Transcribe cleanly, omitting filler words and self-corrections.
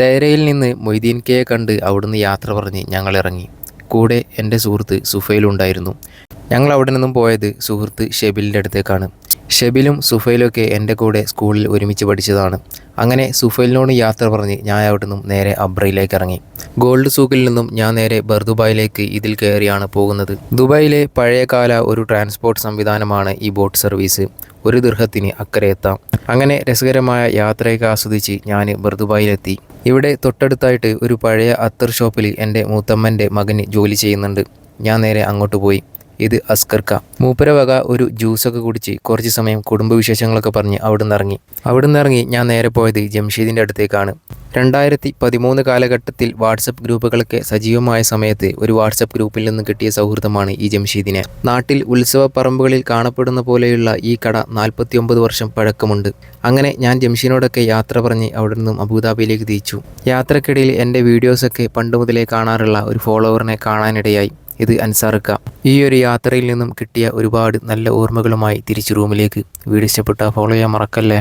ദൈരയിൽ നിന്ന് മൊയ്തീൻ കെയെ കണ്ട് അവിടുന്ന് യാത്ര പറഞ്ഞ് ഞങ്ങൾ ഇറങ്ങി. കൂടെ എൻ്റെ സുഹൃത്ത് സുഫൈലുണ്ടായിരുന്നു. ഞങ്ങൾ അവിടെ നിന്നും പോയത് സുഹൃത്ത് ഷെബിലിൻ്റെ അടുത്തേക്കാണ്. ഷെബിലും സുഫൈലൊക്കെ എൻ്റെ കൂടെ സ്കൂളിൽ ഒരുമിച്ച് പഠിച്ചതാണ്. അങ്ങനെ സുഫൈലിനോട് യാത്ര പറഞ്ഞ് ഞാൻ അവിടെ നിന്നും നേരെ അബ്രയിലേക്ക് ഇറങ്ങി. ഗോൾഡ് സൂക്കിൽ നിന്നും ഞാൻ നേരെ ബർദുബായിലേക്ക് ഇതിൽ കയറിയാണ് പോകുന്നത്. ദുബായിലെ പഴയകാല ഒരു ട്രാൻസ്പോർട്ട് സംവിധാനമാണ് ഈ ബോട്ട് സർവീസ്. 1 ദിർഹത്തിന് അക്കരെ എത്താം. അങ്ങനെ രസകരമായ യാത്രയൊക്കെ ആസ്വദിച്ച് ഞാൻ ബർദുബായിലെത്തി. ഇവിടെ തൊട്ടടുത്തായിട്ട് ഒരു പഴയ അത്തർ ഷോപ്പിൽ എൻ്റെ മൂത്തമ്മൻ്റെ മകന് ജോലി ചെയ്യുന്നുണ്ട്. ഞാൻ നേരെ അങ്ങോട്ട് പോയി. ഇത് അസ്കർക്ക. മൂപ്പര വക ഒരു ജ്യൂസൊക്കെ കുടിച്ച് കുറച്ച് സമയം കുടുംബവിശേഷങ്ങളൊക്കെ പറഞ്ഞ് അവിടുന്ന് ഇറങ്ങി ഞാൻ നേരെ പോയത് ജംഷീദിൻ്റെ അടുത്തേക്കാണ്. 2013 കാലഘട്ടത്തിൽ വാട്സപ്പ് ഗ്രൂപ്പുകളൊക്കെ സജീവമായ സമയത്ത് ഒരു വാട്സപ്പ് ഗ്രൂപ്പിൽ നിന്ന് കിട്ടിയ സൗഹൃദമാണ് ഈ ജംഷീദിനെ. നാട്ടിൽ ഉത്സവ പറമ്പുകളിൽ കാണപ്പെടുന്ന പോലെയുള്ള ഈ കട 49 വർഷം പഴക്കമുണ്ട്. അങ്ങനെ ഞാൻ ജംഷീദിനോടൊക്കെ യാത്ര പറഞ്ഞ് അവിടെ നിന്നും അബുദാബിയിലേക്ക് തിരിച്ചു. യാത്രക്കിടയിൽ എൻ്റെ വീഡിയോസൊക്കെ പണ്ട് മുതലേ കാണാറുള്ള ഒരു ഫോളോവറിനെ കാണാനിടയായി. ഇത് അൻസാർക്ക. ഈ ഒരു യാത്രയിൽ നിന്നും കിട്ടിയ ഒരുപാട് നല്ല ഓർമ്മകളുമായി തിരിച്ച് റൂമിലേക്ക്. വീഡിയോ ഇഷ്ടപ്പെട്ടാൽ ഫോളോ ചെയ്യാൻ മറക്കല്ലേ.